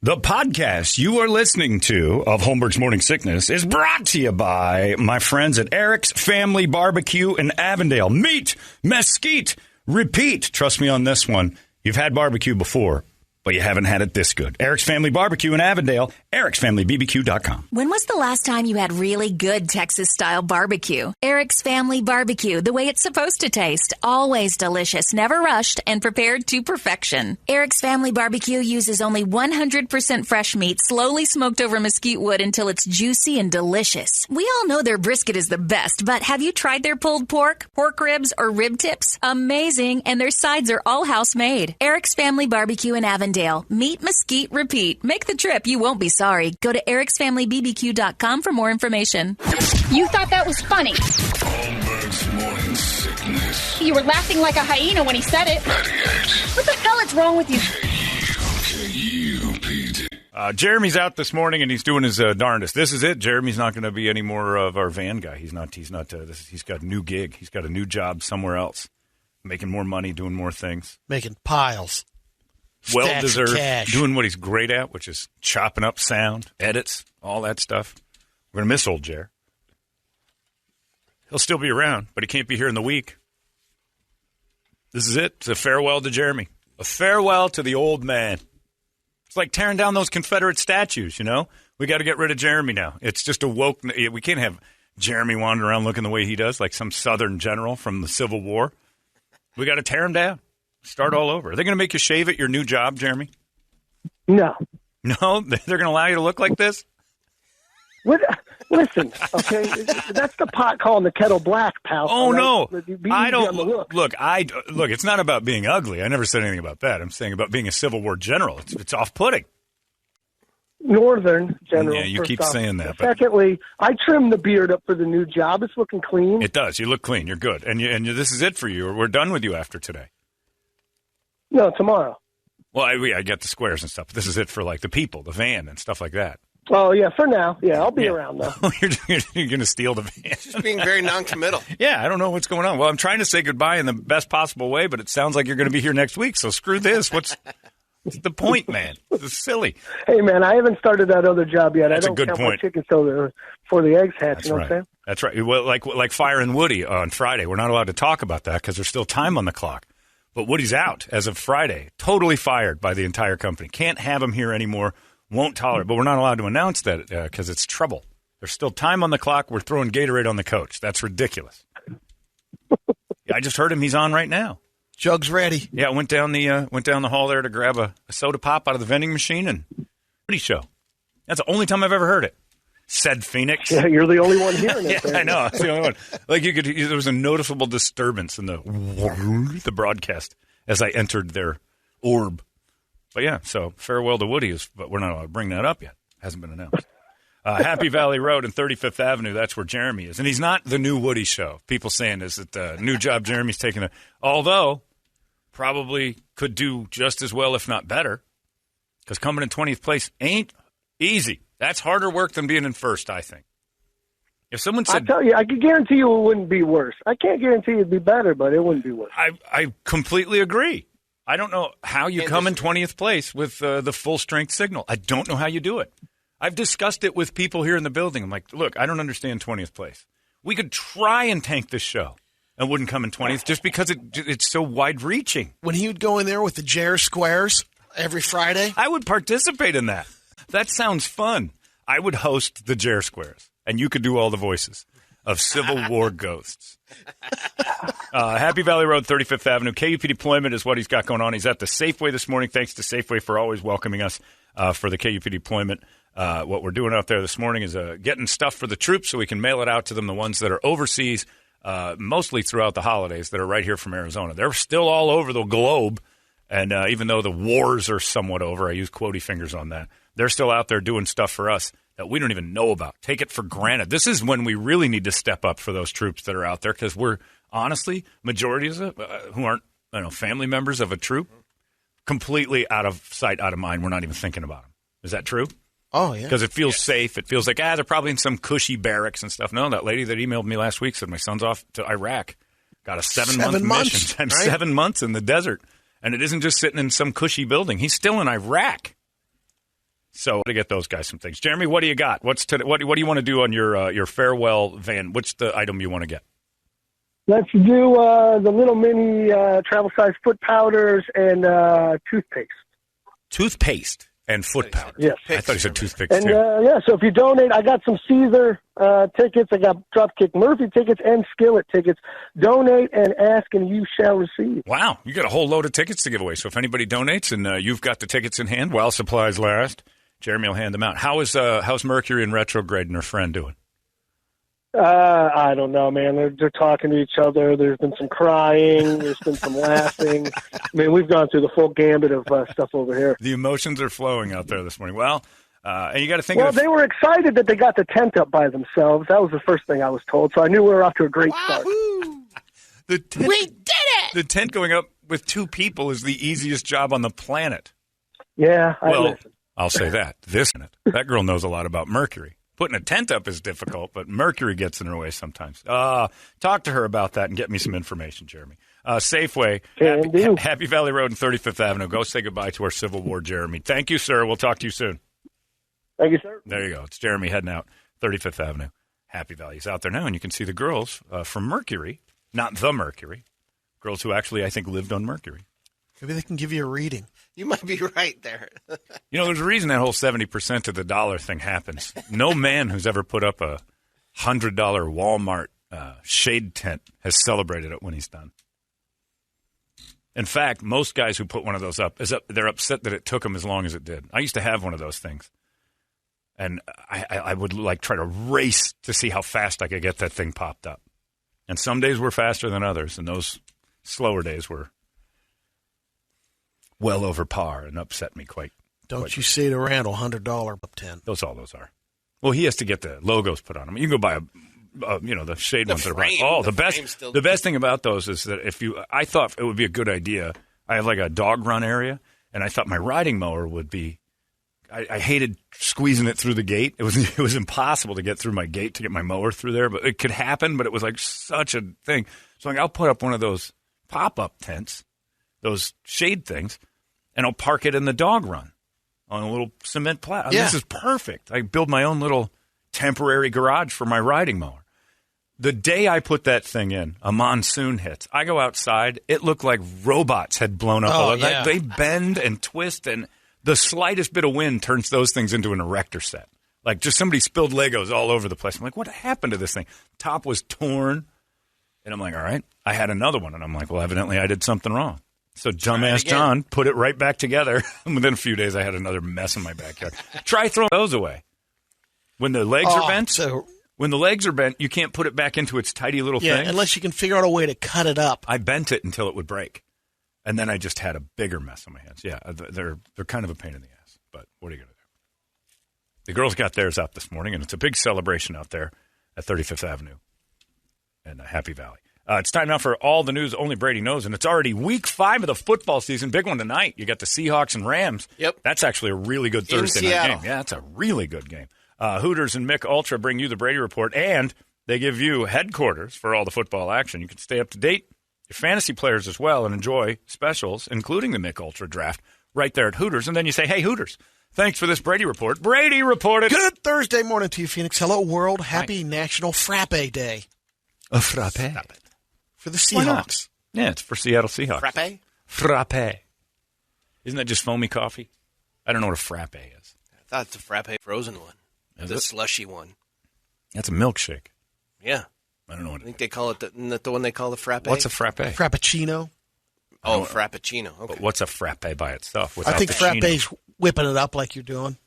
The podcast you are listening to of Holmberg's Morning Sickness is brought to you by my friends at Eric's Family Barbecue in Avondale. Meat, mesquite, repeat. Trust me on this one. You've had barbecue before, but you haven't had it this good. Eric's Family Barbecue in Avondale, ericsfamilybbq.com. When was the last time you had really good Texas-style barbecue? Eric's Family Barbecue, the way it's supposed to taste. Always delicious, never rushed, and prepared to perfection. Eric's Family Barbecue uses only 100% fresh meat, slowly smoked over mesquite wood until it's juicy and delicious. We all know their brisket is the best, but have you tried their pulled pork ribs, or rib tips? Amazing, and their sides are all house-made. Eric's Family Barbecue in Avondale. Meat, mesquite, repeat. Make the trip. You won't be sorry. Go to ericsfamilybbq.com for more information. You thought that was funny. Holmberg's Morning Sickness. You were laughing like a hyena when he said it. 98. What the hell is wrong with you? K-U-P-D. Jeremy's out this morning and he's doing his darndest. This is it. Jeremy's not going to be any more of our van guy. He's got a new gig. He's got a new job somewhere else, making more money, doing more things, making piles. Well-deserved, doing what he's great at, which is chopping up sound, edits, all that stuff. We're going to miss old Jer. He'll still be around, but he can't be here in the week. This is it. It's a farewell to Jeremy. A farewell to the old man. It's like tearing down those Confederate statues, you know? We got to get rid of Jeremy now. It's just a woke. We can't have Jeremy wandering around looking the way he does, like some Southern general from the Civil War. We got to tear him down. Start all over. Are they going to make you shave at your new job, Jeremy? No. No? They're going to allow you to look like this? Listen, okay? That's the pot calling the kettle black, pal. Oh, right? no. I don't. Look, it's not about being ugly. I never said anything about that. I'm saying about being a Civil War general. It's off-putting. Northern general. Yeah, you keep saying that. But secondly, I trimmed the beard up for the new job. It's looking clean. It does. You look clean. You're good. And this is it for you. We're done with you after today. No, tomorrow. Well, I get the squares and stuff. But this is it for, like, the people, the van and stuff like that. Oh, yeah, for now. Yeah, I'll be around, though. You're going to steal the van. Just being very noncommittal. Yeah, I don't know what's going on. Well, I'm trying to say goodbye in the best possible way, but it sounds like you're going to be here next week, so screw this. What's the point, man? It's silly. Hey, man, I haven't started that other job yet. That's I don't a good count point. my chickens before the eggs hatch, That's you know right. what I'm saying? That's right. Well, like Fire and Woody on Friday. We're not allowed to talk about that because there's still time on the clock. But Woody's out as of Friday, totally fired by the entire company. Can't have him here anymore, won't tolerate. But we're not allowed to announce that because it's trouble. There's still time on the clock. We're throwing Gatorade on the coach. That's ridiculous. I just heard him. He's on right now. Jug's ready. Yeah, went down the hall there to grab a soda pop out of the vending machine and Woody show. That's the only time I've ever heard it. Said Phoenix. Yeah, you're the only one hearing it. Yeah, I know. That's the only one. Like there was a noticeable disturbance in the broadcast as I entered their orb. But yeah, so farewell to Woody but we're not allowed to bring that up yet. Hasn't been announced. Happy Valley Road and 35th Avenue. That's where Jeremy is, and he's not the new Woody show. People saying is that the new job Jeremy's taking although probably could do just as well, if not better, because coming in 20th place ain't easy. That's harder work than being in first, I think. If someone said, I tell you, I can guarantee you it wouldn't be worse. I can't guarantee it'd be better, but it wouldn't be worse. I completely agree. I don't know how you come in 20th place with the full-strength signal. I don't know how you do it. I've discussed it with people here in the building. I'm like, look, I don't understand 20th place. We could try and tank this show and wouldn't come in 20th just because it's so wide-reaching. When he would go in there with the Jer squares every Friday? I would participate in that. That sounds fun. I would host the Jer Squares, and you could do all the voices of Civil War ghosts. Happy Valley Road, 35th Avenue. KUP deployment is what he's got going on. He's at the Safeway this morning. Thanks to Safeway for always welcoming us for the KUP deployment. What we're doing out there this morning is getting stuff for the troops so we can mail it out to them, the ones that are overseas, mostly throughout the holidays, that are right here from Arizona. They're still all over the globe, and even though the wars are somewhat over, I use quotey fingers on that, they're still out there doing stuff for us that we don't even know about. Take it for granted. This is when we really need to step up for those troops that are out there, because we're honestly, majorities who aren't family members of a troop, completely out of sight, out of mind. We're not even thinking about them. Is that true? Oh, yeah. Because it feels safe. It feels like, they're probably in some cushy barracks and stuff. No, that lady that emailed me last week said my son's off to Iraq. Got a 7-month mission. Right? 7 months in the desert. And it isn't just sitting in some cushy building. He's still in Iraq. So to get those guys some things. Jeremy, what do you got? What do you want to do on your farewell van? What's the item you want to get? Let's do the little mini travel size foot powders and toothpaste. Toothpaste and foot powder. Yes. I thought you said toothpicks And too. so if you donate, I got some Caesar tickets, I got Dropkick Murphy tickets, and Skillet tickets. Donate and ask, and you shall receive. Wow, you got a whole load of tickets to give away. So if anybody donates and you've got the tickets in hand while supplies last, Jeremy will hand them out. How's Mercury and Retrograde and her friend doing? I don't know, man. They're talking to each other. There's been some crying. There's been some laughing. I mean, we've gone through the full gambit of stuff over here. The emotions are flowing out there this morning. Well, and you got to think Well, they were excited that they got the tent up by themselves. That was the first thing I was told. So I knew we were off to a great start. we did it! The tent going up with two people is the easiest job on the planet. Yeah, I'll say that. That girl knows a lot about Mercury. Putting a tent up is difficult, but Mercury gets in her way sometimes. Talk to her about that and get me some information, Jeremy. Safeway, Happy Valley Road and 35th Avenue. Go say goodbye to our Civil War Jeremy. Thank you, sir. We'll talk to you soon. Thank you, sir. There you go. It's Jeremy heading out 35th Avenue. Happy Valley is out there now, and you can see the girls from Mercury, not the Mercury, girls who actually, I think, lived on Mercury. Maybe they can give you a reading. You might be right there. There's a reason that whole 70% of the dollar thing happens. No man who's ever put up a $100 Walmart shade tent has celebrated it when he's done. In fact, most guys who put one of those up, they're upset that it took them as long as it did. I used to have one of those things. And I would try to race to see how fast I could get that thing popped up. And some days were faster than others, and those slower days were well over par and upset me quite. Don't you say to Randall, $100 up 10. Those are. Well, he has to get the logos put on them. You can go buy the shade ones that are frame, right. Oh, the the best thing about those is that I thought it would be a good idea. I have a dog run area, and I thought my riding mower would be. I hated squeezing it through the gate. It was impossible to get through my gate to get my mower through there, but it could happen. But it was such a thing. So I'll put up one of those pop-up tents, those shade things, and I'll park it in the dog run on a little cement platform. Yeah. This is perfect. I build my own little temporary garage for my riding mower. The day I put that thing in, a monsoon hits. I go outside. It looked like robots had blown up. Oh, yeah. They bend and twist, and the slightest bit of wind turns those things into an erector set. Just somebody spilled Legos all over the place. I'm like, what happened to this thing? Top was torn. And I'm like, all right. I had another one. And I'm like, well, evidently I did something wrong. So dumbass John put it right back together. And within a few days, I had another mess in my backyard. Try throwing those away. When the legs are bent, you can't put it back into its tidy little thing. Yeah, unless you can figure out a way to cut it up. I bent it until it would break. And then I just had a bigger mess on my hands. Yeah, they're kind of a pain in the ass. But what are you going to do? The girls got theirs out this morning, and it's a big celebration out there at 35th Avenue in Happy Valley. It's time now for all the news only Brady knows, and it's already week 5 of the football season. Big one tonight. You got the Seahawks and Rams. Yep. That's actually a really good Thursday night game. Yeah, it's a really good game. Hooters and Mick Ultra bring you the Brady Report, and they give you headquarters for all the football action. You can stay up to date, your fantasy players as well, and enjoy specials, including the Mick Ultra draft, right there at Hooters. And then you say, hey, Hooters, thanks for this Brady Report. Brady reported. Good Thursday morning to you, Phoenix. Hello, world. Happy National Frappe Day. A frappe. For the Seahawks. Yeah, it's for Seattle Seahawks. Frappe. Isn't that just foamy coffee? I don't know what a frappe is. I thought it's a frappe frozen one. The slushy one. That's a milkshake. Yeah. I don't know what I think they call it isn't that the one they call the frappe? What's a frappe? Frappuccino. Oh, frappuccino. Okay. But what's a frappe by itself? I think the frappe's whipping it up like you're doing.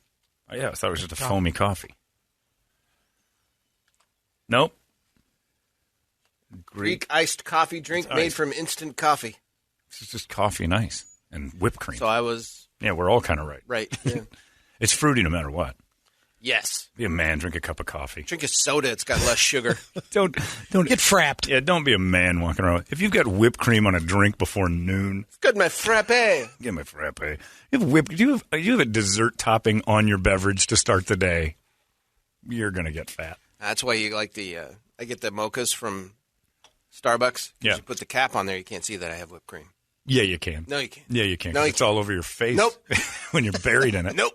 Oh, yeah, I thought it was just a foamy coffee. Nope. Greek iced coffee drink made from instant coffee. This is just coffee and ice and whipped cream. So I was... Yeah, we're all kind of right. Right. Yeah. It's fruity no matter what. Yes. Be a man, drink a cup of coffee. Drink a soda, it's got less sugar. Don't get frapped. Yeah, don't be a man walking around. If you've got whipped cream on a drink before noon. It's good, my frappe. Get my frappe. You have a dessert topping on your beverage to start the day. You're going to get fat. That's why you like I get the mochas from Starbucks. Yeah. You put the cap on there, you can't see that I have whipped cream. Yeah, you can. No, you can't. Yeah, you can. No, you it's all over your face. Nope. When you're buried in it. Nope.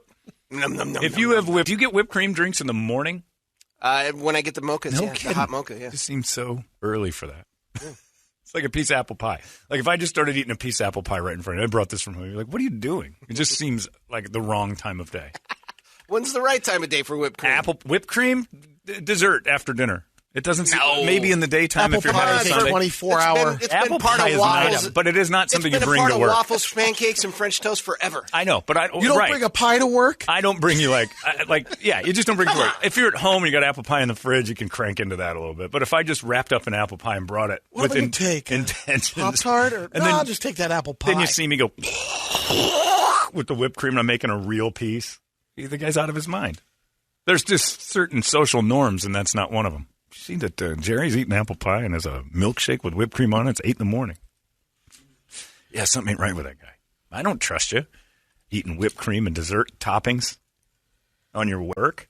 If you have do you get whipped cream drinks in the morning? When I get the mochas, No the kidding. hot mocha, yeah. It just seems so early for that. It's like a piece of apple pie. Like if I just started eating a piece of apple pie right in front of you, I brought this from home. You're like, what are you doing? It just seems like the wrong time of day. When's the right time of day for whipped cream? Whipped cream, dessert after dinner. It doesn't seem, maybe in the daytime Apple if you're pie having is Sunday. 24-hour. It's Apple been part pie of is an waffles. item, but it is not something you bring It's been to a part work. of waffles, pancakes, and French toast forever. I know, but You don't bring a pie to work? I don't bring you you just don't bring it to work. If you're at home and you got apple pie in the fridge, you can crank into that a little bit. But if I just wrapped up an apple pie and brought it What with am I gonna take? intentions, Pop-Tart? Or, and no, then, I'll just take that apple pie. then you see me go with the whipped cream and I'm making a real piece. The guy's out of his mind. There's just certain social norms, and that's not one of them. You see that Jerry's eating apple pie and has a milkshake with whipped cream on it. It's 8 a.m. Yeah, something ain't right with that guy. I don't trust you eating whipped cream and dessert toppings on your work.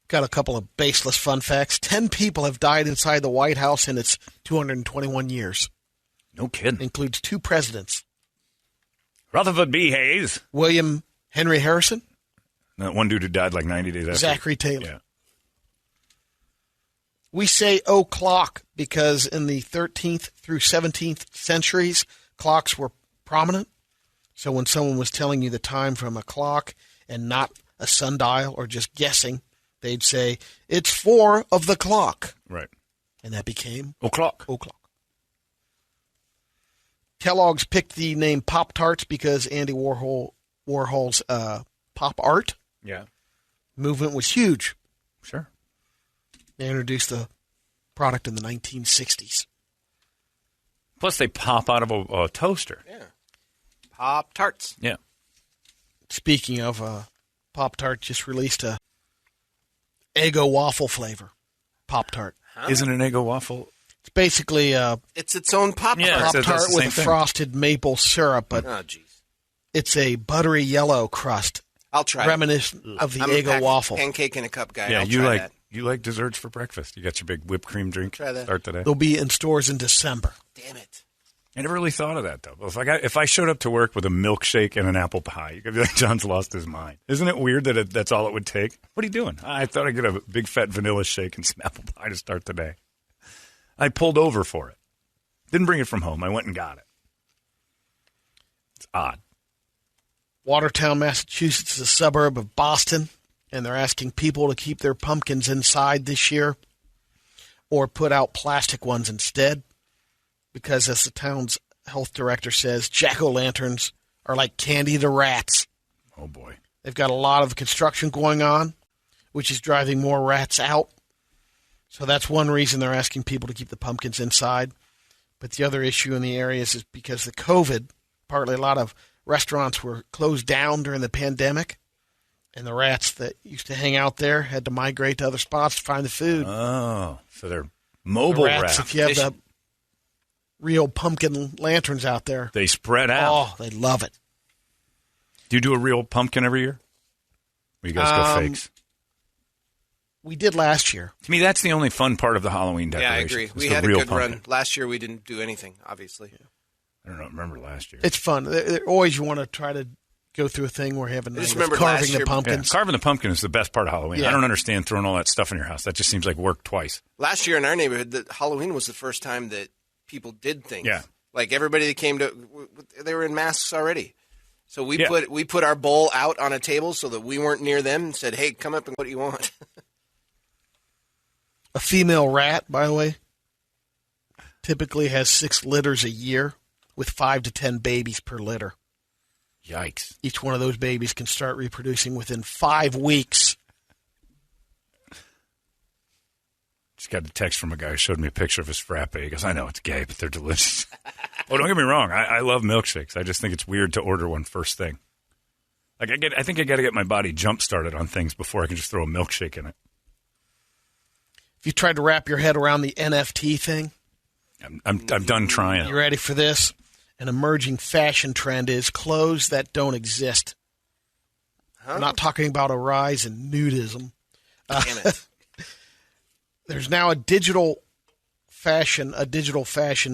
Got a couple of baseless fun facts. 10 people have died inside the White House in its 221 years. No kidding. Includes 2 presidents. Rutherford B. Hayes. William Henry Harrison. That one dude who died like 90 days after. Zachary Taylor. Yeah. We say o'clock because in the 13th through 17th centuries, clocks were prominent. So when someone was telling you the time from a clock and not a sundial or just guessing, they'd say, it's 4 of the clock. Right. And that became O'clock. Kellogg's picked the name Pop-Tarts because Andy Warhol's pop art Yeah. movement was huge. Sure. They introduced the product in the 1960s. Plus, they pop out of a toaster. Yeah. Pop-Tarts. Yeah. Speaking of, Pop-Tart just released a Eggo waffle flavor Pop-Tart. Huh? Isn't an Eggo waffle? It's basically It's its own Pop-Tart. Yeah. That's the Pop-Tart same with thing. frosted maple syrup, but Oh, jeez. it's a buttery yellow crust, I'll try it. reminiscent of the I'm Eggo a waffle. pancake in a cup guy. Yeah, I'll you try like that. you like desserts for breakfast. You got your big whipped cream drink. Try that. Start today. They'll be in stores in December. Damn it. I never really thought of that though. If I showed up to work with a milkshake and an apple pie, you could be like, John's lost his mind. Isn't it weird that that's all it would take? What are you doing? I thought I'd get a big fat vanilla shake and some apple pie to start the day. I pulled over for it. Didn't bring it from home. I went and got it. It's odd. Watertown, Massachusetts is a suburb of Boston, and they're asking people to keep their pumpkins inside this year or put out plastic ones instead because, as the town's health director says, jack-o'-lanterns are like candy to rats. Oh, boy. They've got a lot of construction going on, which is driving more rats out. So that's one reason they're asking people to keep the pumpkins inside. But the other issue in the areas is because of COVID, partly a lot of restaurants were closed down during the pandemic, and the rats that used to hang out there had to migrate to other spots to find the food. Oh, so they're mobile The rats, rats. if you have the real pumpkin lanterns out there, They spread out. oh, they love it. Do you do a real pumpkin every year? Or you guys go fakes? We did last year. To me, that's the only fun part of the Halloween Yeah, decoration. I agree. is We the had a real good pumpkin. run. Last year we didn't do anything, obviously. I don't remember last year. It's fun. Always you want to try to go through a thing where you have a night just of remember carving last the year- Yeah, pumpkins. carving the pumpkin is the best part of Halloween. Yeah. I don't understand throwing all that stuff in your house. That just seems like work twice. Last year in our neighborhood, Halloween was the first time that people did things. Yeah. Like everybody that came to, they were in masks already. So we Yeah. put our bowl out on a table so that we weren't near them and said, hey, come up and what do you want? A female rat, by the way, typically has 6 litters a year with 5 to 10 babies per litter. Yikes. Each one of those babies can start reproducing within 5 weeks. Just got a text from a guy who showed me a picture of his frappe. He goes, I know it's gay, but they're delicious. Oh, don't get me wrong. I love milkshakes. I just think it's weird to order one first thing. Like I think I got to get my body jump started on things before I can just throw a milkshake in it. If you tried to wrap your head around the NFT thing, I'm done trying. you ready for this? An emerging fashion trend is clothes that don't exist. I'm not talking about a rise in nudism. Damn it. There's now a digital fashion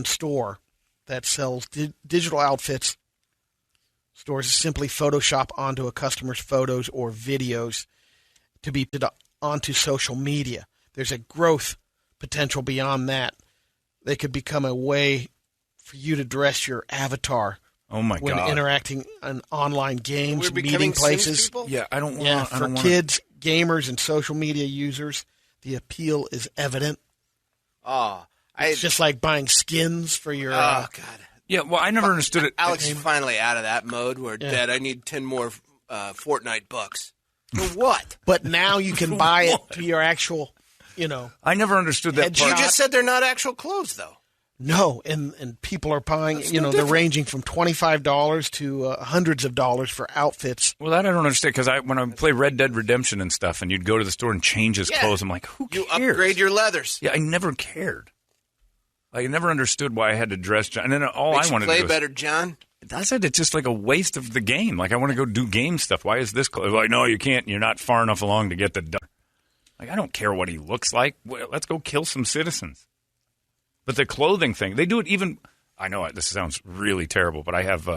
store that sells digital outfits stores simply Photoshop onto a customer's photos or videos to be put onto social media. There's a growth potential beyond that. They could become a way for you to dress your avatar. Oh my when God! interacting in online games, We're becoming meeting Sims places. people? Yeah, I don't want. Yeah, I for don't kids, gamers, and social media users, the appeal is evident. Oh, It's just like buying skins for your. Oh God! Yeah, well, I never understood it. Alex is finally out of that mode where, Dad, I need 10 more Fortnite bucks. For what? But now you can buy it to your actual, I never understood that You part. just said they're not actual clothes, though. No, and people are buying, That's they're ranging from $25 to hundreds of dollars for outfits. Well, that I don't understand because when I play Red Dead Redemption and stuff, and you'd go to the store and change his clothes, I'm like, who cares? You upgrade your leathers. Yeah, I never cared. I never understood why I had to dress John. And then all Makes I wanted you play to do better, John. I said it's just like a waste of the game. Like I want to go do game stuff. Why is this? Like, no, you can't. You're not far enough along to get the done. Like I don't care what he looks like. Well, let's go kill some citizens. But the clothing thing, they do it even. I know this sounds really terrible, but I have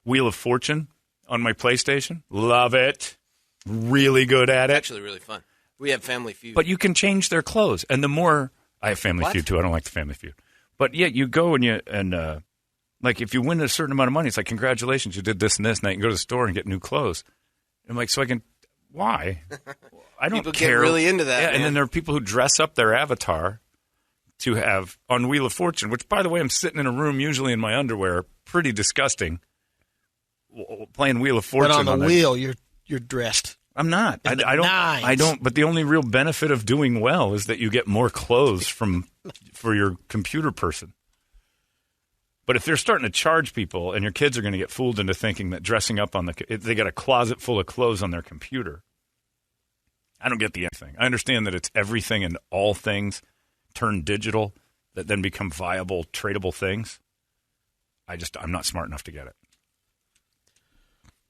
Wheel of Fortune on my PlayStation. Love it. Really good at it. Actually, really fun. We have Family Feud. But you can change their clothes, and the more I have Family Feud too. I don't like the Family Feud. But yeah, you go and like if you win a certain amount of money, it's like congratulations, you did this and this, and I can go to the store and get new clothes. I'm like, so I can. Why? I don't People care. get really into that. Yeah, man. and then there are people who dress up their avatar to have on Wheel of Fortune, which, by the way, I'm sitting in a room usually in my underwear, pretty disgusting, playing Wheel of Fortune. But on the wheel, you're dressed. I'm not. I don't. Nines. I don't. But the only real benefit of doing well is that you get more clothes for your computer person. But if they're starting to charge people, and your kids are going to get fooled into thinking that dressing up they got a closet full of clothes on their computer. I don't get the thing. I understand that it's everything and all things turn digital that then become viable, tradable things. I'm not smart enough to get it.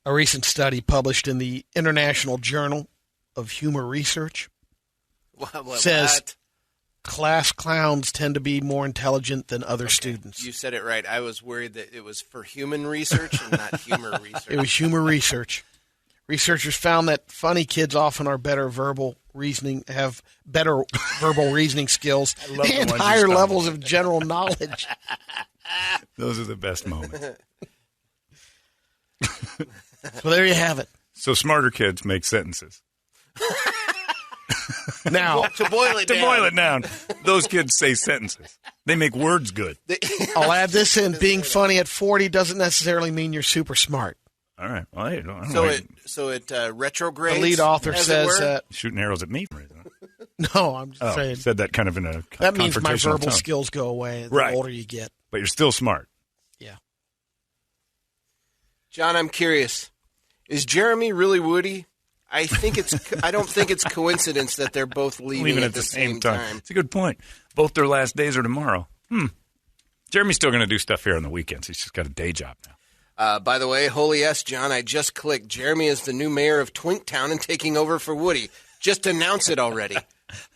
A recent study published in the International Journal of Humor Research says class clowns tend to be more intelligent than other students. You said it right. I was worried that it was for human research and not humor research. It was humor research. Researchers found that funny kids often are have better verbal reasoning skills and higher levels of general knowledge. Those are the best moments. So there you have it. So smarter kids make sentences. Now, to boil it down, those kids say sentences. They make words good. I'll add this in. Being funny at 40 doesn't necessarily mean you're super smart. All right. Well, I don't So it retrogrades. The lead author says that. Shooting arrows at me. No, I'm just saying. Said that kind of in a that means my confrontational verbal tone. skills go away the older you get. But you're still smart. Yeah. John, I'm curious. Is Jeremy really Woody? I don't think it's coincidence that they're both leaving at the same time. It's a good point. Both their last days are tomorrow. Jeremy's still going to do stuff here on the weekends. He's just got a day job now. By the way, holy yes, John, I just clicked. Jeremy is the new mayor of Twinktown and taking over for Woody. Just announce it already.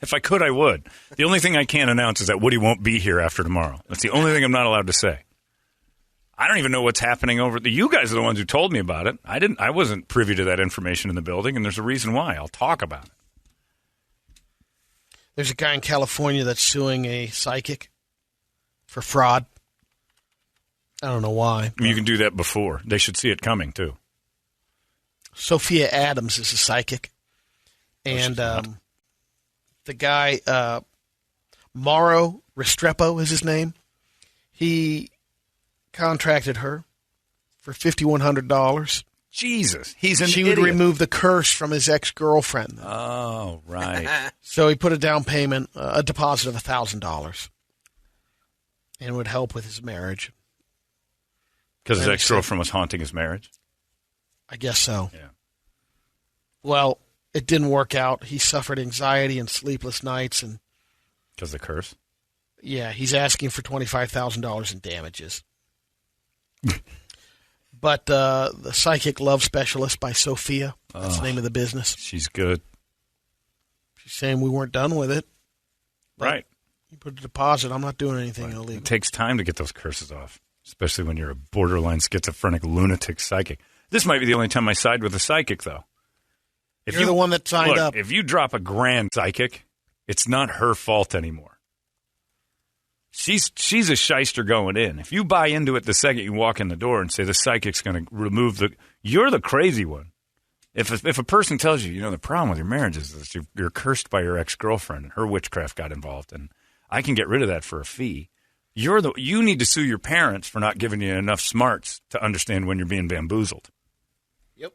If I could, I would. The only thing I can't announce is that Woody won't be here after tomorrow. That's the only thing I'm not allowed to say. I don't even know what's happening over there. You guys are the ones who told me about it. I wasn't privy to that information in the building, and there's a reason why. I'll talk about it. There's a guy in California that's suing a psychic for fraud. I don't know why. You can do that before. They should see it coming, too. Sophia Adams is a psychic. And the guy, Mauro Restrepo is his name. He contracted her for $5,100. Jesus. He's an She idiot. would remove the curse from his ex-girlfriend. Oh, right. So he put a down payment, a deposit of $1,000. And it would help with his marriage. Because his ex-girlfriend was haunting his marriage? I guess so. Yeah. Well, it didn't work out. He suffered anxiety and sleepless nights. And because of the curse? Yeah, he's asking for $25,000 in damages. But the Psychic Love Specialist by Sophia, that's the name of the business. She's good. She's saying we weren't done with it. Right. You put a deposit. I'm not doing anything illegal. It takes time to get those curses off, especially when you're a borderline schizophrenic lunatic psychic. This might be the only time I side with a psychic, though. If You're the one that signed look, up. If you drop a grand psychic, it's not her fault anymore. She's a shyster going in. If you buy into it the second you walk in the door and say the psychic's going to remove you're the crazy one. If a person tells you, the problem with your marriage is that you're cursed by your ex-girlfriend and her witchcraft got involved and I can get rid of that for a fee. You need to sue your parents for not giving you enough smarts to understand when you're being bamboozled. Yep.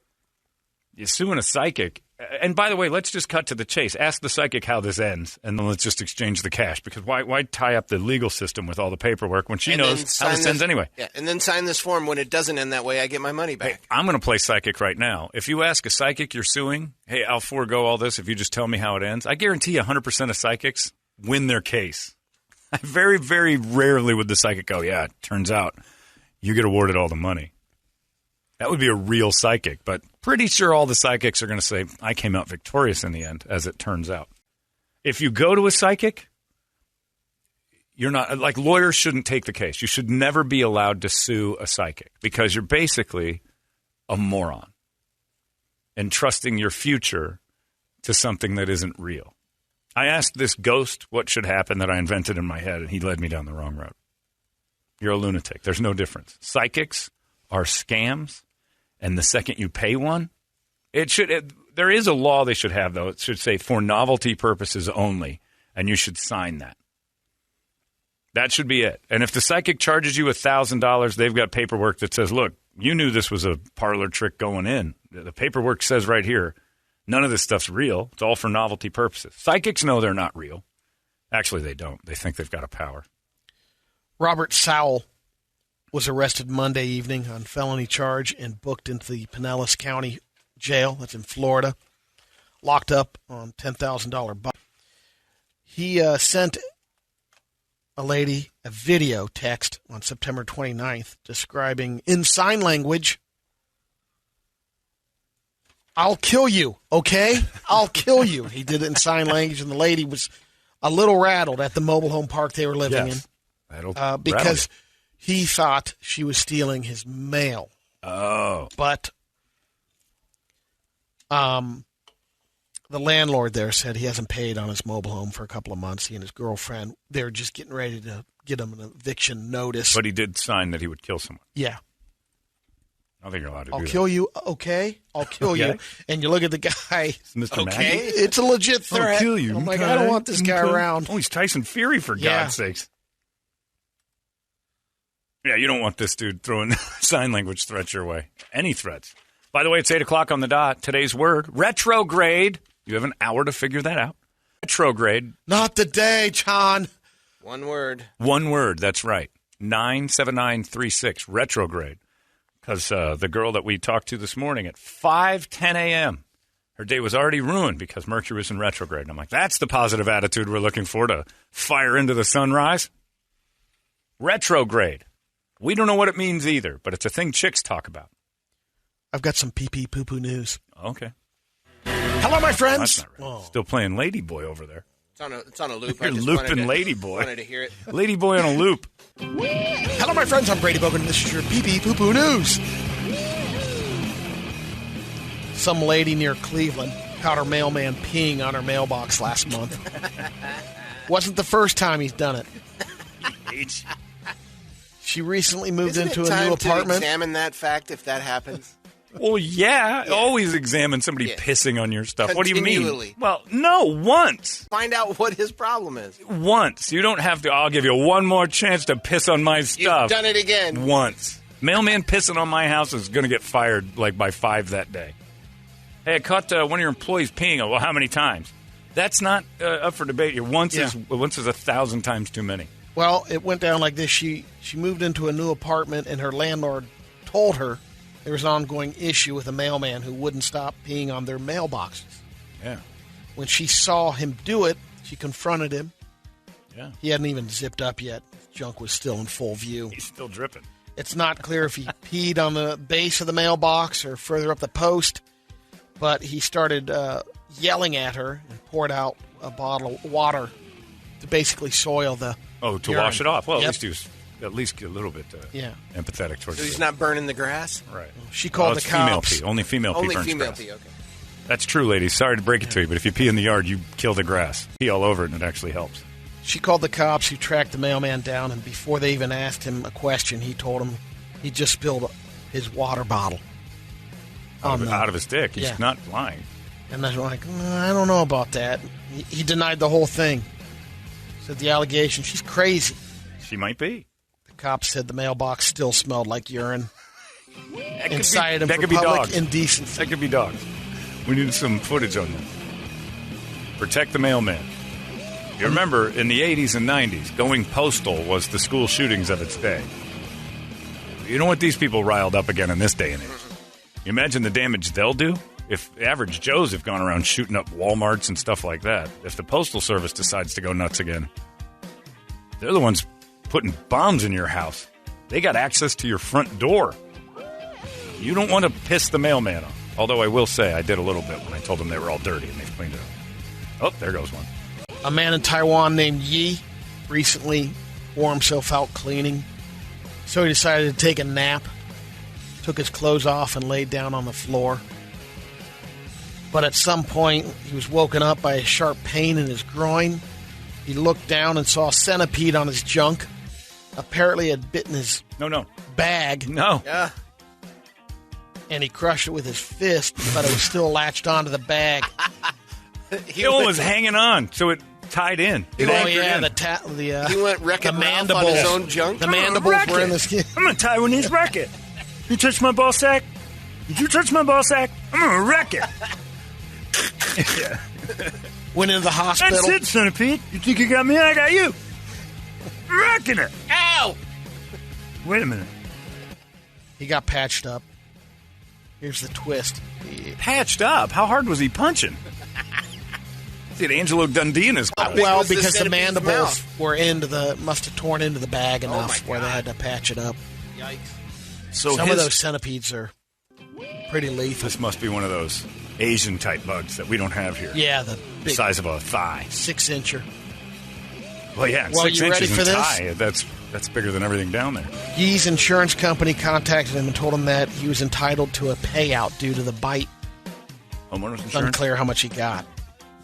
You're suing a psychic. And by the way, let's just cut to the chase. Ask the psychic how this ends, and then let's just exchange the cash. Because why tie up the legal system with all the paperwork when she knows how this ends anyway? Yeah, and then sign this form. When it doesn't end that way, I get my money back. Hey, I'm going to play psychic right now. If you ask a psychic you're suing, hey, I'll forego all this if you just tell me how it ends. I guarantee you 100% of psychics win their case. Very, very rarely would the psychic go, yeah, it turns out you get awarded all the money. That would be a real psychic, but pretty sure all the psychics are going to say, I came out victorious in the end, as it turns out. If you go to a psychic, you're not, like lawyers shouldn't take the case. You should never be allowed to sue a psychic because you're basically a moron and trusting your future to something that isn't real. I asked this ghost what should happen that I invented in my head, and he led me down the wrong road. You're a lunatic. There's no difference. Psychics are scams. And the second you pay one, there is a law they should have, though. It should say for novelty purposes only, and you should sign that. That should be it. And if the psychic charges you $1,000, they've got paperwork that says, look, you knew this was a parlor trick going in. The paperwork says right here, none of this stuff's real. It's all for novelty purposes. Psychics know they're not real. Actually, they don't. They think they've got a power. Robert Sowell was arrested Monday evening on felony charge and booked into the Pinellas County Jail. That's in Florida. Locked up on $10,000 bond. He sent a lady a video text on September 29th describing in sign language, I'll kill you, okay? I'll kill you. He did it in sign language, and the lady was a little rattled at the mobile home park they were living in. Because he thought she was stealing his mail. Oh. But the landlord there said he hasn't paid on his mobile home for a couple of months. He and his girlfriend, they're just getting ready to get him an eviction notice. But he did sign that he would kill someone. Yeah. I don't think you're allowed to do I'll that. kill you, okay? I'll kill you. And you look at the guy. Mr. Okay. It's a legit threat. I'll kill you. I'm like, I don't want this guy around. Oh, he's Tyson Fury, for God's sakes. Yeah, you don't want this dude throwing sign language threats your way. Any threats. By the way, it's 8 o'clock on the dot. Today's word, retrograde. You have an hour to figure that out. Retrograde. Not today, John. One word. One word, that's right. 97936, retrograde. Because the girl that we talked to this morning at 5:10 a.m., her day was already ruined because Mercury was in retrograde. And I'm like, that's the positive attitude we're looking for to fire into the sunrise. Retrograde. We don't know what it means either, but it's a thing chicks talk about. I've got some pee-pee poo-poo news. Okay. Hello, my friends. That's not right. Still playing Ladyboy over there. It's on a loop. You're looping Ladyboy. Wanted to hear it. Ladyboy on a loop. Hello, my friends. I'm Brady Bogan, and this is your pee-pee poo-poo news. Some lady near Cleveland caught her mailman peeing on her mailbox last month. Wasn't the first time he's done it. She recently moved into a new apartment. To examine that fact if that happens. Well, yeah. Always examine somebody pissing on your stuff. What do you mean? Continually. Well, no, once. Find out what his problem is. Once. You don't have to, I'll give you one more chance to piss on my stuff. You've done it again. Once. Mailman pissing on my house is going to get fired like by 5 that day. Hey, I caught one of your employees peeing. Well, how many times? That's not up for debate. Once is 1,000 times too many. Well, it went down like this. She moved into a new apartment, and her landlord told her there was an ongoing issue with a mailman who wouldn't stop peeing on their mailboxes. Yeah. When she saw him do it, she confronted him. Yeah. He hadn't even zipped up yet. His junk was still in full view. He's still dripping. It's not clear if he peed on the base of the mailbox or further up the post, but he started yelling at her and poured out a bottle of water to basically soil the to urine. wash it off. Well, Yep. at least he was at least get a little bit empathetic towards So he's it. not burning the grass? Right. She called the cops. Female pee. Only female pee Only burns female grass. pee, okay. That's true, ladies. Sorry to break it to you, but if you pee in the yard, you kill the grass. Pee all over it, and it actually helps. She called the cops who tracked the mailman down, and before they even asked him a question, he told them he just spilled his water bottle. Out of his dick. He's not lying. And they're like, I don't know about that. He denied the whole thing. Said the allegation, she's crazy. She might be. The cops said the mailbox still smelled like urine. That Incited him that for could be public dogs. indecency. That could be dogs. We need some footage on that. Protect the mailman. You remember, in the 80s and 90s, going postal was the school shootings of its day. You know what these people riled up again in this day and age? You imagine the damage they'll do? If average Joes have gone around shooting up Walmarts and stuff like that, if the Postal Service decides to go nuts again, they're the ones putting bombs in your house. They got access to your front door. You don't want to piss the mailman off. Although I will say I did a little bit when I told them they were all dirty and they've cleaned it up. Oh, there goes one. A man in Taiwan named Yi recently wore himself out cleaning, so he decided to take a nap, took his clothes off, and laid down on the floor. But at some point, he was woken up by a sharp pain in his groin. He looked down and saw a centipede on his junk. Apparently, it had bitten his bag. No. Yeah. And he crushed it with his fist, but it was still latched onto the bag. It was hanging on, so it tied in. It anchored in. He went Wreck-It Ralph mandibles on his own junk? The mandibles were in the skin. I'm going to Taiwanese wreck it. You touch my ball sack? Did you touch my ball sack? I'm going to wreck it. Yeah. Went into the hospital. That's it, Centipede. You think you got me? I got you. I'm wrecking it. Ow! Wait a minute. He got patched up. Here's the twist. Patched up? How hard was he punching? He had Angelo Dundee in his crotch. Well, was the because the centipede's mandibles mouth? were must have torn into the bag enough my where they God. had to patch it up. Yikes. So Some of those centipedes are pretty lethal. This must be one of those Asian-type bugs that we don't have here. Yeah, the big Size of a thigh. 6-incher. Well, yeah, Well, 6 you ready inches for in this? thigh. That's bigger than everything down there. Yee's insurance company contacted him and told him that he was entitled to a payout due to the bite. Homeowners It's insurance? unclear how much he got,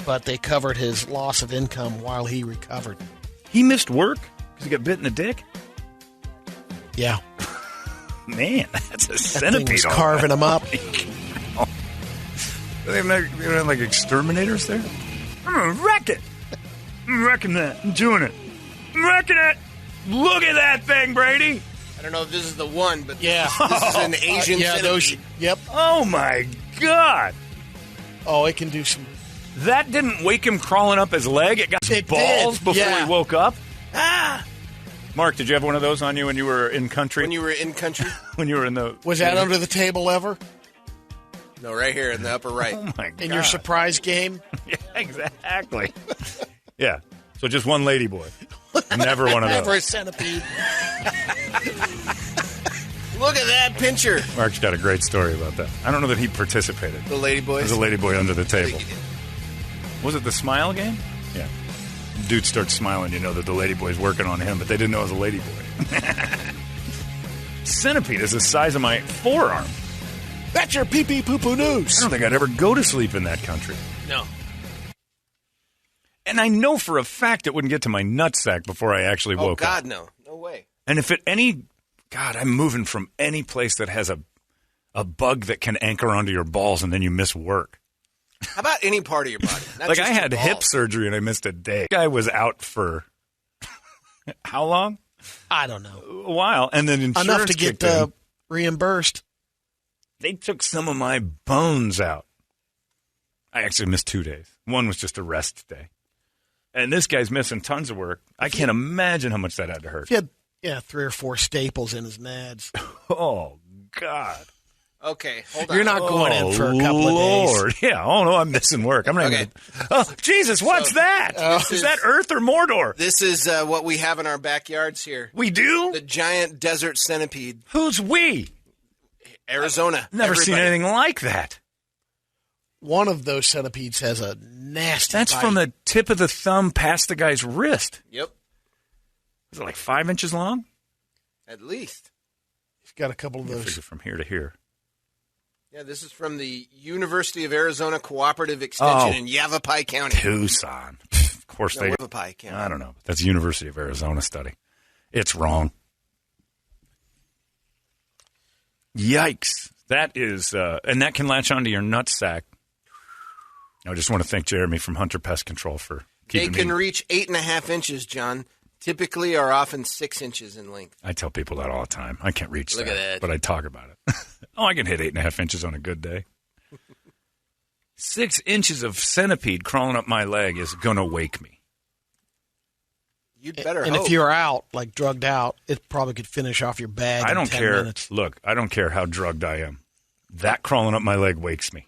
but they covered his loss of income while he recovered. He missed work because he got bit in the dick? Yeah, Man, that's a that centipede. thing was all carving him up. They have like exterminators there? I'm going to wreck it. I'm wrecking that. I'm doing it. I'm wrecking it. Look at that thing, Brady. I don't know if this is the one, but Yeah. this is an Asian Yeah, those. centipede. Yep. Oh, my God. Oh, it can do some. That didn't wake him crawling up his leg. It got some It balls did, before yeah. he woke up. Ah! Mark, did you have one of those on you when you were in country? When you were in country? When you were in the... Was that under the table ever No, right here in the upper right. Oh, my God. in your surprise game? Yeah, exactly. Yeah. So just one lady boy. Never one of Never those. a centipede. Look at that pincher. Mark's got a great story about that. I don't know that he participated. The lady boys. There's a lady boy under the table. Was it the smile game? Yeah. Dude starts smiling, you know that the lady boy's working on him, but they didn't know it was a lady boy. Centipede is the size of my forearm. That's your pee-pee-poo-poo I news. don't think I'd ever go to sleep in that country. No. And I know for a fact it wouldn't get to my nutsack before I actually Oh, woke up. God, no. No way. And if God, I'm moving from any place that has a bug that can anchor onto your balls and then you miss work. How about any part of your body? Not Like just I had your hip balls. surgery and I missed a day. I was out for how long? I don't know. A while. And then insurance Enough to get kicked in. reimbursed. They took some of my bones out. I actually missed 2 days. One was just a rest day. And this guy's missing tons of work. I can't imagine how much that had to hurt. He had 3 or 4 staples in his nads. Oh, God. Okay, hold on. You're not going in for a couple of Lord. days. Yeah. Oh, no, I'm missing work. I'm not Okay. even. Oh, Jesus, what's that? Is that Earth or Mordor? This is what we have in our backyards here. We do? The giant desert centipede. Who's we? Arizona. Never seen Everybody. anything like that. One of those centipedes has a nasty That's bite. from the tip of the thumb past the guy's wrist. Yep. Is it like 5 inches long? At least. He's got a couple of Figure those. from here to here. Yeah, this is from the University of Arizona Cooperative Extension in Yavapai County. Tucson. Of course they. Yavapai County. I don't know. That's a University of Arizona study. It's wrong. Yikes. That is, and that can latch onto your nutsack. I just want to thank Jeremy from Hunter Pest Control for keeping They can reach 8.5 inches, John. Typically are often 6 inches in length. I tell people that all the time. I can't reach Look that, at that. but I talk about it. I can hit 8.5 inches on a good day. 6 inches of centipede crawling up my leg is going to wake me. You'd better And hope. if you're out, like drugged out, it probably could finish off your bag I in don't 10 care. minutes. Look, I don't care how drugged I am. That crawling up my leg wakes me.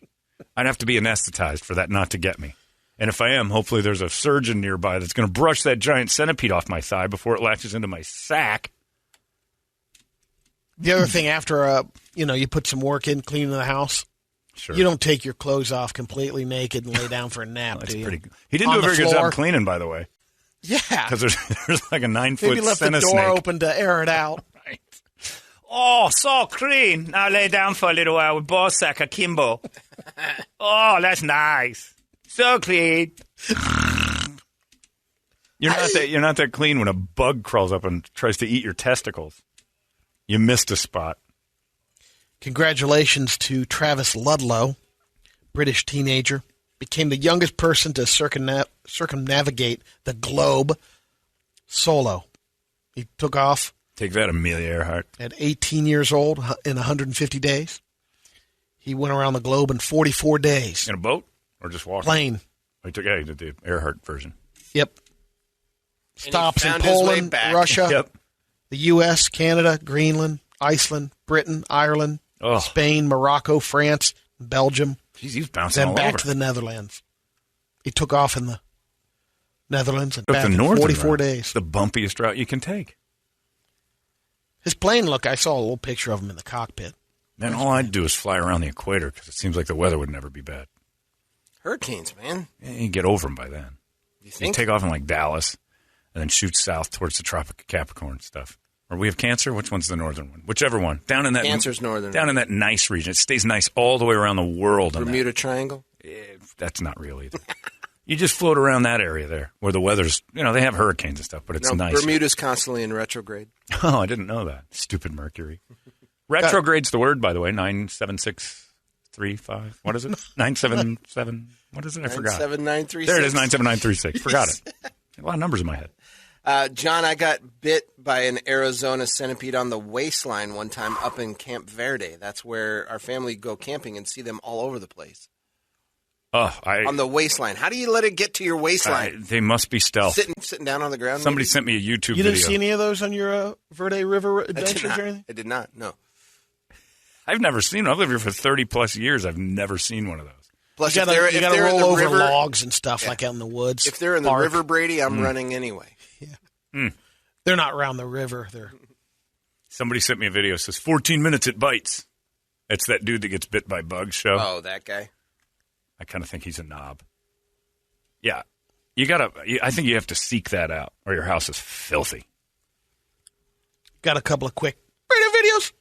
I'd have to be anesthetized for that not to get me. And if I am, hopefully there's a surgeon nearby that's going to brush that giant centipede off my thigh before it latches into my sack. The other thing after, you put some work in cleaning the house, Sure. you don't take your clothes off completely naked and lay down for a nap, That's do you? pretty good. He didn't On do a the very good floor. job cleaning, by the way. Yeah. Because there's like a 9-foot Maybe left the senna door snake. open to air it out. Right. Oh, so clean. Now lay down for a little while with ball sack akimbo. Oh, that's nice. So clean. You're not that clean when a bug crawls up and tries to eat your testicles. You missed a spot. Congratulations to Travis Ludlow, British teenager. Became the youngest person to circumnavigate the globe solo. He took off Take that, Amelia Earhart. at 18 years old in 150 days. He went around the globe in 44 days. In a boat or just walking? Plane. He did the Earhart version. Yep. he Stops in found his way Poland, back. Russia, Yep. the U.S., Canada, Greenland, Iceland, Britain, Ireland, Oh. Spain, Morocco, France, Belgium, Jeez, he's bouncing then all back over. to the Netherlands. He took off in the Netherlands and Took back the in northern 44 route. days. It's the bumpiest route you can take. His plane, I saw a little picture of him in the cockpit. Man, all I'd do is fly around the equator because it seems like the weather would never be bad. Hurricanes, man. You get over them by then. You You think? take off in like Dallas and then shoot south towards the Tropic of Capricorn stuff. Or we have Cancer? Which one's the northern one? Whichever one. Down in that Cancer's northern. Down in that nice region. It stays nice all the way around the world. on that. Bermuda Triangle. That's not real either. You just float around that area there where the weather's, they have hurricanes and stuff, but it's No, nice. Bermuda's constantly in retrograde. Oh, I didn't know that. Stupid Mercury. Retrograde's the word, by the way. 97635. What is it? 977. What is it? I forgot. 97936. There it is, 97936. Forgot it. A lot of numbers in my head. John, I got bit by an Arizona centipede on the waistline one time up in Camp Verde. That's where our family go camping and see them all over the place. On the waistline. How do you let it get to your waistline? They must be stealth. Sitting down on the ground? Somebody maybe? sent me a YouTube You video. didn't see any of those on your Verde River adventures or anything? I did not, no. I've never seen one. I've lived here for 30-plus years. I've never seen one of those. Plus, You if they're gotta in roll the over river, logs and stuff like out in the woods. if they're in the Park. river, Brady, I'm running anyway. They're not around the river. They're Somebody sent me a video that says 14 minutes it bites. It's that dude that gets bit by bugs show. Oh, that guy. I kind of think he's a knob. Yeah. I think you have to seek that out or your house is filthy. got a couple of quick radio videos.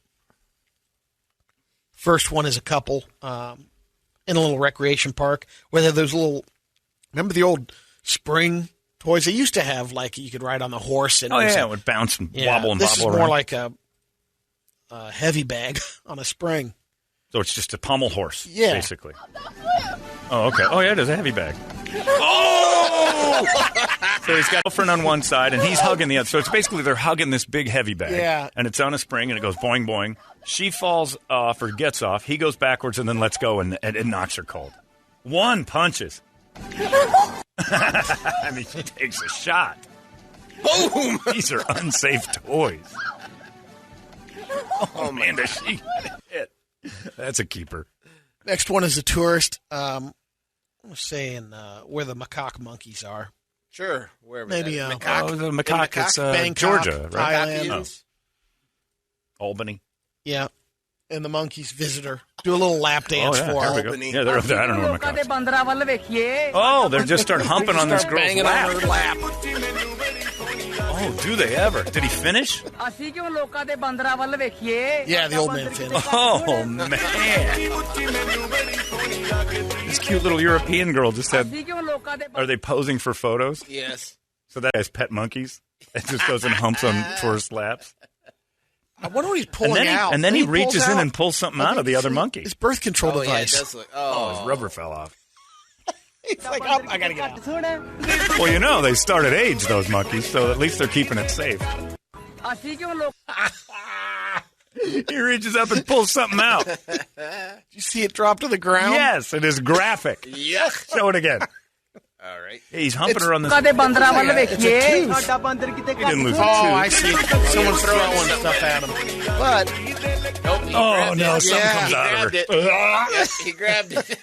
First one is a couple in a little recreation park where they have those little. Remember the old spring toys they used to have? Like you could ride on the horse and It would bounce and wobble and this bobble is around. more like a heavy bag on a spring. So it's just a pommel horse, Yeah. basically. Oh, okay. Oh, yeah, it is a heavy bag. Oh! So he's got a girlfriend on one side, and he's hugging the other. So it's basically they're hugging this big heavy bag. Yeah. And it's on a spring, and it goes boing, boing. She falls off or gets off. He goes backwards and then lets go, and it knocks her cold. One punches. I mean, she takes a shot. Boom! These are unsafe toys. Oh, man, does she get hit. That's a keeper. Next one is a tourist. I'm saying where the macaque monkeys are. Sure. Wherever Maybe that. Oh, the macaque, it's Bangkok, Georgia, right? Thailand. Albany. Yeah. And the monkeys visitor. Do a little lap dance Oh, yeah, for there we her. go. Albany. Yeah, they're I don't know where macaques. Oh, they just start humping on this girl's Banging lap. on her lap. Oh, do they ever? Did he finish? Yeah, the old man finished. Oh, man. This cute little European girl just had... Are they posing for photos? Yes. So that guy's pet monkeys? It just goes and humps on tourist laps? I wonder what he's pulling out. And then he reaches pulls in out- and pulls something out of the other monkey. His birth control Oh, yeah, it device. does look. His rubber fell off. He's like, oh, I gotta get out. Well, they start at age, those monkeys, so at least they're keeping it safe. He reaches up and pulls something out. Did you see it drop to the ground? Yes, it is graphic. Yuck. Show it again. All right. He's humping her on the... It's a tooth. He didn't lose a tooth. I see. Someone throwing stuff at him. But Nope, he Oh, grabbed no, it. something Yeah, comes he out of grabbed her. it. Yes, he grabbed it.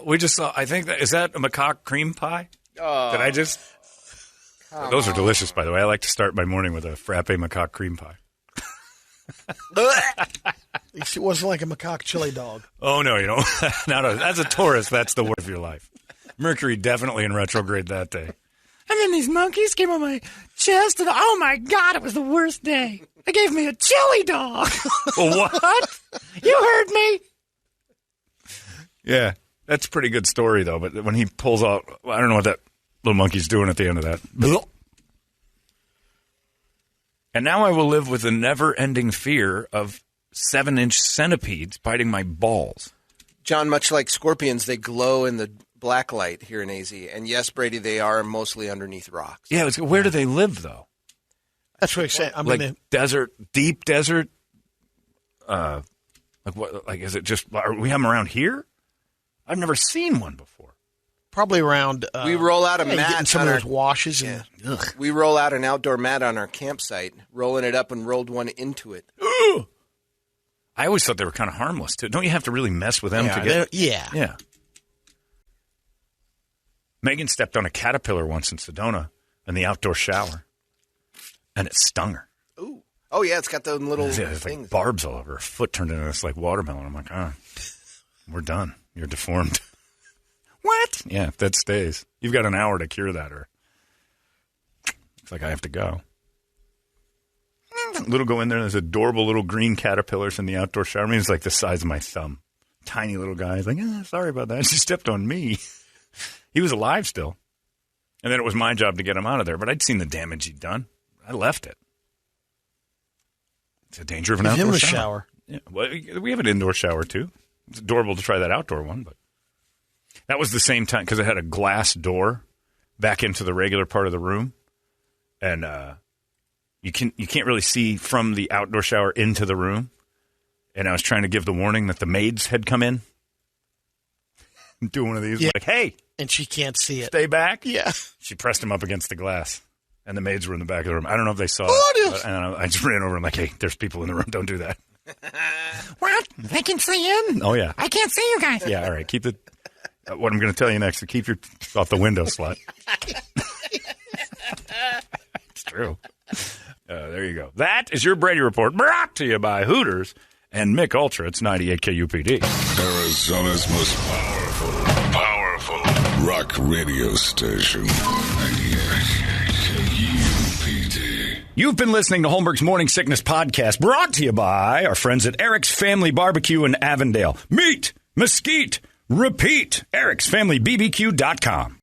We just saw, I think, is that a macaque cream pie? Oh, Did I just... Those are delicious, by the way. I like to start my morning with a frappe macaque cream pie. at least it wasn't like a macaque chili dog. Oh, no, you don't. As a tourist, that's the worst of your life. Mercury definitely in retrograde that day. And then these monkeys came on my chest, and oh, my God, it was the worst day. They gave me a chili dog. What? You heard me. Yeah, that's a pretty good story, though. But when he pulls out, I don't know what that little monkey's doing at the end of that. And now I will live with the never-ending fear of 7-inch centipedes biting my balls. John, much like scorpions, they glow in the black light here in AZ. And yes, Brady, they are mostly underneath rocks. Yeah, where do they live, though? That's what I said. I'm Like gonna. desert, deep desert? Like what? Like, is it just, we have them around here? I've never seen one before. Probably around. We roll out a getting mat some on of our- those washes. And, We roll out an outdoor mat on our campsite, rolling it up and rolled one into it. Ugh. I always thought they were kind of harmless, too. Don't you have to really mess with them to get... yeah. Yeah. Megan stepped on a caterpillar once in Sedona in the outdoor shower, and it stung her. Ooh. Oh, yeah, it's got those little There's things. like barbs all over her foot, turned into this like watermelon. I'm like, we're done. You're deformed. What? Yeah, if that stays. You've got an hour to cure that, or looks like I have to go. Little go in there. There's adorable little green caterpillars in the outdoor shower. I mean, it's like the size of my thumb. Tiny little guy. He's like, sorry about that. She stepped on me. He was alive still. And then it was my job to get him out of there. But I'd seen the damage he'd done. I left it. It's a danger of an Give outdoor him a shower. shower. Yeah, well, we have an indoor shower, too. It's adorable to try that outdoor one, but that was the same time because it had a glass door back into the regular part of the room, and you can't really see from the outdoor shower into the room. And I was trying to give the warning that the maids had come in. Do one of these, like, hey, And she can't see it. stay back. Yeah. She pressed him up against the glass, and the maids were in the back of the room. I don't know if they saw Oh, it. yes. But, I just ran over and like, hey, there's people in the room. Don't do that. What? They can see in? Oh, yeah. I can't see you guys. Yeah, all right. Keep the... what I'm going to tell you next, to keep your off the window, slut. It's true. There you go. That is your Brady Report, brought to you by Hooters and Mick Ultra. It's 98 KUPD. Arizona's most powerful rock radio station. 98 KUPD. You've been listening to Holmberg's Morning Sickness Podcast, brought to you by our friends at Eric's Family Barbecue in Avondale. Meet, mesquite, repeat. Eric'sFamilyBBQ.com.